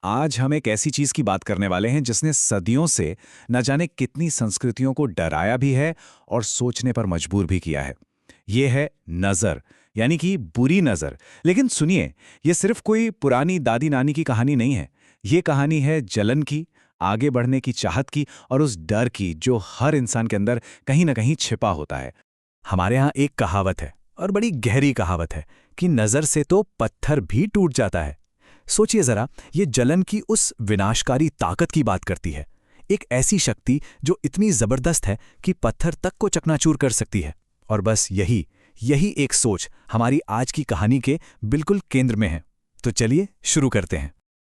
आज हम एक ऐसी चीज की बात करने वाले हैं जिसने सदियों से न जाने कितनी संस्कृतियों को डराया भी है और सोचने पर मजबूर भी किया है। ये है नजर, यानी कि बुरी नजर। लेकिन सुनिए, ये सिर्फ कोई पुरानी दादी नानी की कहानी नहीं है। ये कहानी है जलन की, आगे बढ़ने की चाहत की और उस डर की जो हर इंसान के अंदर कहीं ना कहीं छिपा होता है। हमारे यहाँ एक कहावत है, और बड़ी गहरी कहावत है, कि नजर से तो पत्थर भी टूट जाता है। सोचिए जरा, ये जलन की उस विनाशकारी ताकत की बात करती है। एक ऐसी शक्ति जो इतनी जबरदस्त है कि पत्थर तक को चकनाचूर कर सकती है। और बस यही यही एक सोच हमारी आज की कहानी के बिल्कुल केंद्र में है। तो चलिए शुरू करते हैं।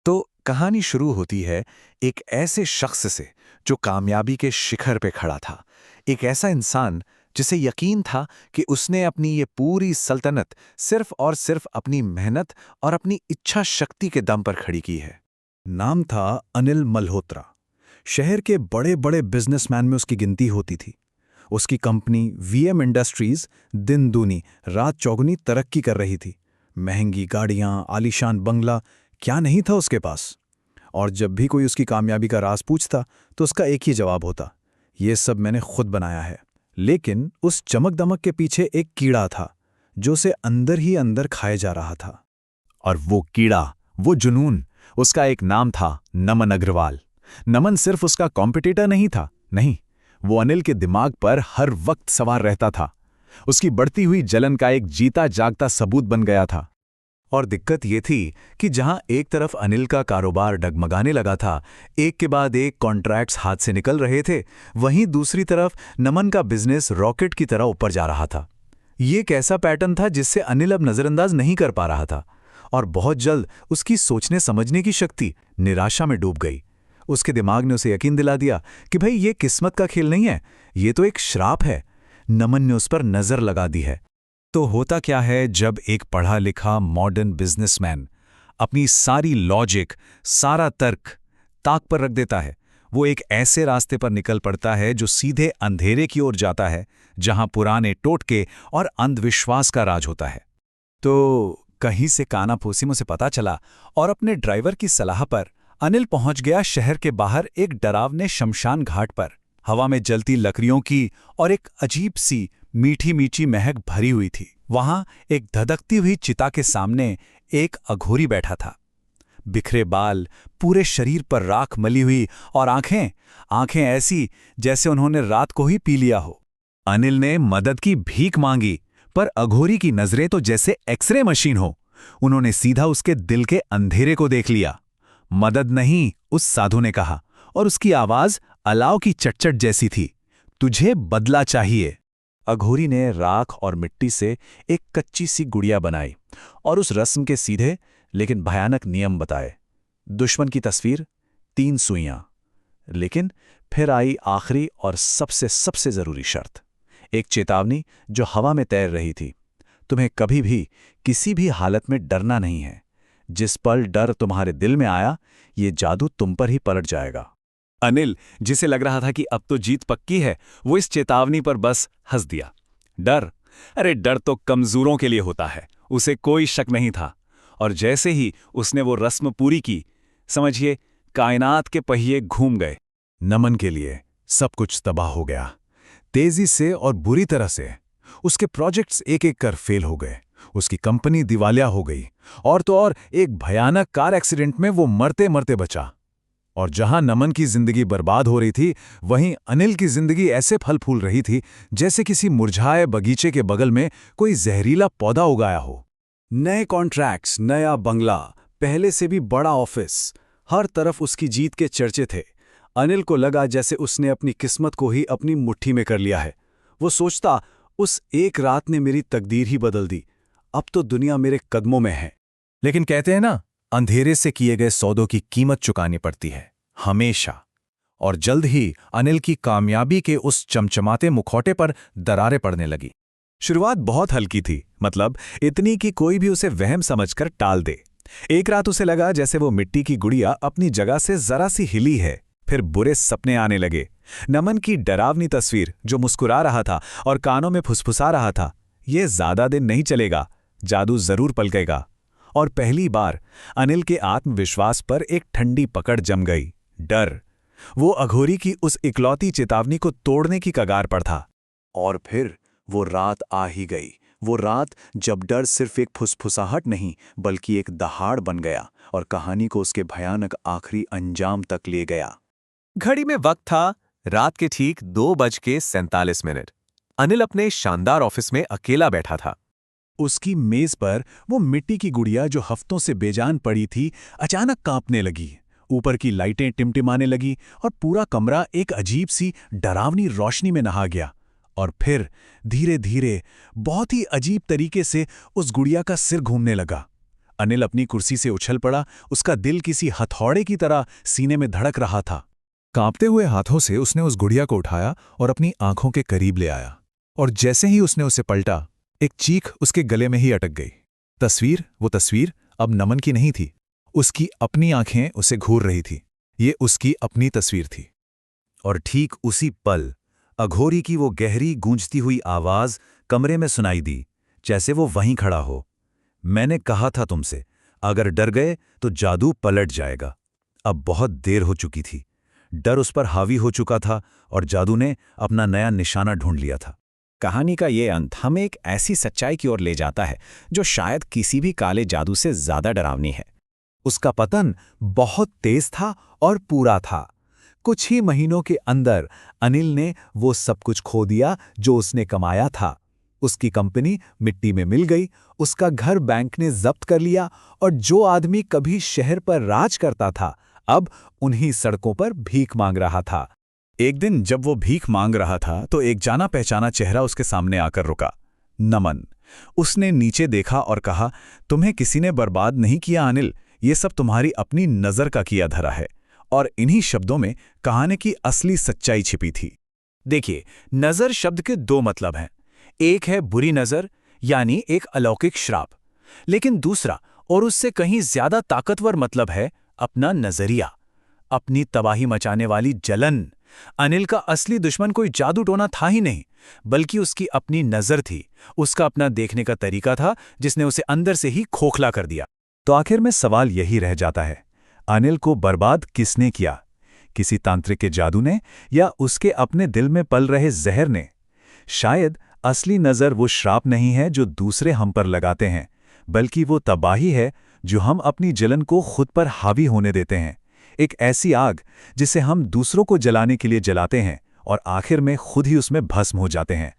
तो कहानी शुरू होती है एक ऐसे शख्स से जो कामयाबी के शिखर पे खड़ा था। एक ऐसा इंसान जिसे यकीन था कि उसने अपनी ये पूरी सल्तनत सिर्फ और सिर्फ अपनी मेहनत और अपनी इच्छा शक्ति के दम पर खड़ी की है। नाम था अनिल मल्होत्रा। शहर के बड़े बड़े बिजनेसमैन में उसकी गिनती होती थी। उसकी कंपनी वीएम इंडस्ट्रीज दिन दूनी रात चौगुनी तरक्की कर रही थी। महंगी गाड़ियां, आलीशान बंगला, क्या नहीं था उसके पास। और जब भी कोई उसकी कामयाबी का राज पूछता तो उसका एक ही जवाब होता, ये सब मैंने खुद बनाया है। लेकिन उस चमक दमक के पीछे एक कीड़ा था जो उसे अंदर ही अंदर खाए जा रहा था। और वो कीड़ा, वो जुनून, उसका एक नाम था नमन अग्रवाल। नमन सिर्फ उसका कॉम्पिटिटर नहीं था, नहीं, वो अनिल के दिमाग पर हर वक्त सवार रहता था। उसकी बढ़ती हुई जलन का एक जीता जागता सबूत बन गया था। और दिक्कत ये थी कि जहां एक तरफ अनिल का कारोबार डगमगाने लगा था, एक के बाद एक कॉन्ट्रैक्ट्स हाथ से निकल रहे थे, वहीं दूसरी तरफ नमन का बिजनेस रॉकेट की तरह ऊपर जा रहा था। ये एक ऐसा पैटर्न था जिससे अनिल अब नजरअंदाज नहीं कर पा रहा था। और बहुत जल्द उसकी सोचने समझने की शक्ति निराशा में डूब गई। उसके दिमाग ने उसे यकीन दिला दिया कि भाई ये किस्मत का खेल नहीं है, ये तो एक श्राप है। नमन ने उस पर नजर लगा दी है। तो होता क्या है जब एक पढ़ा लिखा मॉडर्न बिजनेसमैन अपनी सारी लॉजिक, सारा तर्क ताक पर रख देता है? वो एक ऐसे रास्ते पर निकल पड़ता है जो सीधे अंधेरे की ओर जाता है, जहां पुराने टोटके और अंधविश्वास का राज होता है। तो कहीं से कानाफूसी में उसे पता चला और अपने ड्राइवर की सलाह पर अनिल पहुंच गया शहर के बाहर एक डरावने शमशान घाट पर। हवा में जलती लकड़ियों की और एक अजीब सी मीठी मीठी महक भरी हुई थी। वहां एक धधकती हुई चिता के सामने एक अघोरी बैठा था। बिखरे बाल, पूरे शरीर पर राख मली हुई और आंखें आंखें ऐसी जैसे उन्होंने रात को ही पी लिया हो। अनिल ने मदद की भीख मांगी, पर अघोरी की नजरें तो जैसे एक्सरे मशीन हो। उन्होंने सीधा उसके दिल के अंधेरे को देख लिया। मदद नहीं, उस साधु ने कहा, और उसकी आवाज अलाव की चटचट जैसी थी, तुझे बदला चाहिए। अघोरी ने राख और मिट्टी से एक कच्ची सी गुड़िया बनाई और उस रस्म के सीधे लेकिन भयानक नियम बताए। दुश्मन की तस्वीर, 3 सुइयां। लेकिन फिर आई आखिरी और सबसे सबसे जरूरी शर्त, एक चेतावनी जो हवा में तैर रही थी। तुम्हें कभी भी किसी भी हालत में डरना नहीं है। जिस पल डर तुम्हारे दिल में आया, ये जादू तुम पर ही पलट जाएगा। अनिल, जिसे लग रहा था कि अब तो जीत पक्की है, वो इस चेतावनी पर बस हंस दिया। डर? अरे डर तो कमजोरों के लिए होता है, उसे कोई शक नहीं था। और जैसे ही उसने वो रस्म पूरी की, समझिए कायनात के पहिए घूम गए। नमन के लिए सब कुछ तबाह हो गया, तेजी से और बुरी तरह से। उसके प्रोजेक्ट्स एक एक कर फेल हो गए, उसकी कंपनी दिवालिया हो गई, और तो और एक भयानक कार एक्सीडेंट में वो मरते मरते बचा। और जहां नमन की जिंदगी बर्बाद हो रही थी, वहीं अनिल की जिंदगी ऐसे फल फूल रही थी जैसे किसी मुरझाए बगीचे के बगल में कोई जहरीला पौधा उगाया हो। नए कॉन्ट्रैक्ट्स, नया बंगला, पहले से भी बड़ा ऑफिस, हर तरफ उसकी जीत के चर्चे थे। अनिल को लगा जैसे उसने अपनी किस्मत को ही अपनी मुट्ठी में कर लिया है। वो सोचता, उस एक रात ने मेरी तकदीर ही बदल दी, अब तो दुनिया मेरे कदमों में है। लेकिन कहते हैं ना, अंधेरे से किए गए सौदों की कीमत चुकानी पड़ती है, हमेशा। और जल्द ही अनिल की कामयाबी के उस चमचमाते मुखौटे पर दरारें पड़ने लगी। शुरुआत बहुत हल्की थी, मतलब इतनी कि कोई भी उसे वहम समझकर टाल दे। एक रात उसे लगा जैसे वो मिट्टी की गुड़िया अपनी जगह से जरा सी हिली है। फिर बुरे सपने आने लगे। नमन की डरावनी तस्वीर जो मुस्कुरा रहा था और कानों में फुसफुसा रहा था, ये ज्यादा दिन नहीं चलेगा, जादू जरूर पलकेगा। और पहली बार अनिल के आत्मविश्वास पर एक ठंडी पकड़ जम गई, डर। वो अघोरी की उस इकलौती चेतावनी को तोड़ने की कगार पर था। और फिर वो रात आ ही गई, वो रात जब डर सिर्फ एक फुसफुसाहट नहीं बल्कि एक दहाड़ बन गया और कहानी को उसके भयानक आखिरी अंजाम तक ले गया। घड़ी में वक्त था रात के ठीक 2:47। अनिल अपने शानदार ऑफिस में अकेला बैठा था। उसकी मेज पर वो मिट्टी की गुड़िया जो हफ्तों से बेजान पड़ी थी अचानक कांपने लगी। ऊपर की लाइटें टिमटिमाने लगी और पूरा कमरा एक अजीब सी डरावनी रोशनी में नहा गया। और फिर धीरे धीरे बहुत ही अजीब तरीके से उस गुड़िया का सिर घूमने लगा। अनिल अपनी कुर्सी से उछल पड़ा, उसका दिल किसी हथौड़े की तरह सीने में धड़क रहा था। कांपते हुए हाथों से उसने उस गुड़िया को उठाया और अपनी आंखों के करीब ले आया। और जैसे ही उसने उसे पलटा, एक चीख उसके गले में ही अटक गई। वो तस्वीर अब नमन की नहीं थी। उसकी अपनी आंखें उसे घूर रही थी। ये उसकी अपनी तस्वीर थी। और ठीक उसी पल अघोरी की वो गहरी गूंजती हुई आवाज कमरे में सुनाई दी, जैसे वो वहीं खड़ा हो। मैंने कहा था तुमसे, अगर डर गए तो जादू पलट जाएगा। अब बहुत देर हो चुकी थी। डर उस पर हावी हो चुका था और जादू ने अपना नया निशाना ढूंढ लिया था। कहानी का ये अंत हमें एक ऐसी सच्चाई की ओर ले जाता है जो शायद किसी भी काले जादू से ज्यादा डरावनी है। उसका पतन बहुत तेज था और पूरा था। कुछ ही महीनों के अंदर अनिल ने वो सब कुछ खो दिया जो उसने कमाया था। उसकी कंपनी मिट्टी में मिल गई, उसका घर बैंक ने जब्त कर लिया और जो आदमी कभी शहर पर राज करता था अब उन्हीं सड़कों पर भीख मांग रहा था। एक दिन जब वो भीख मांग रहा था तो एक जाना पहचाना चेहरा उसके सामने आकर रुका, नमन। उसने नीचे देखा और कहा, तुम्हें किसी ने बर्बाद नहीं किया अनिल, ये सब तुम्हारी अपनी नज़र का किया धरा है। और इन्हीं शब्दों में कहानी की असली सच्चाई छिपी थी। देखिए, नज़र शब्द के दो मतलब हैं। एक है बुरी नज़र, यानी एक अलौकिक श्राप, लेकिन दूसरा और उससे कहीं ज्यादा ताकतवर मतलब है अपना नजरिया, अपनी तबाही मचाने वाली जलन। अनिल का असली दुश्मन कोई जादू टोना था ही नहीं, बल्कि उसकी अपनी नज़र थी, उसका अपना देखने का तरीका था जिसने उसे अंदर से ही खोखला कर दिया। तो आखिर में सवाल यही रह जाता है, अनिल को बर्बाद किसने किया? किसी तांत्रिक के जादू ने या उसके अपने दिल में पल रहे जहर ने? शायद असली नज़र वो श्राप नहीं है जो दूसरे हम पर लगाते हैं, बल्कि वो तबाही है जो हम अपनी जलन को खुद पर हावी होने देते हैं। एक ऐसी आग जिसे हम दूसरों को जलाने के लिए जलाते हैं और आखिर में खुद ही उसमें भस्म हो जाते हैं।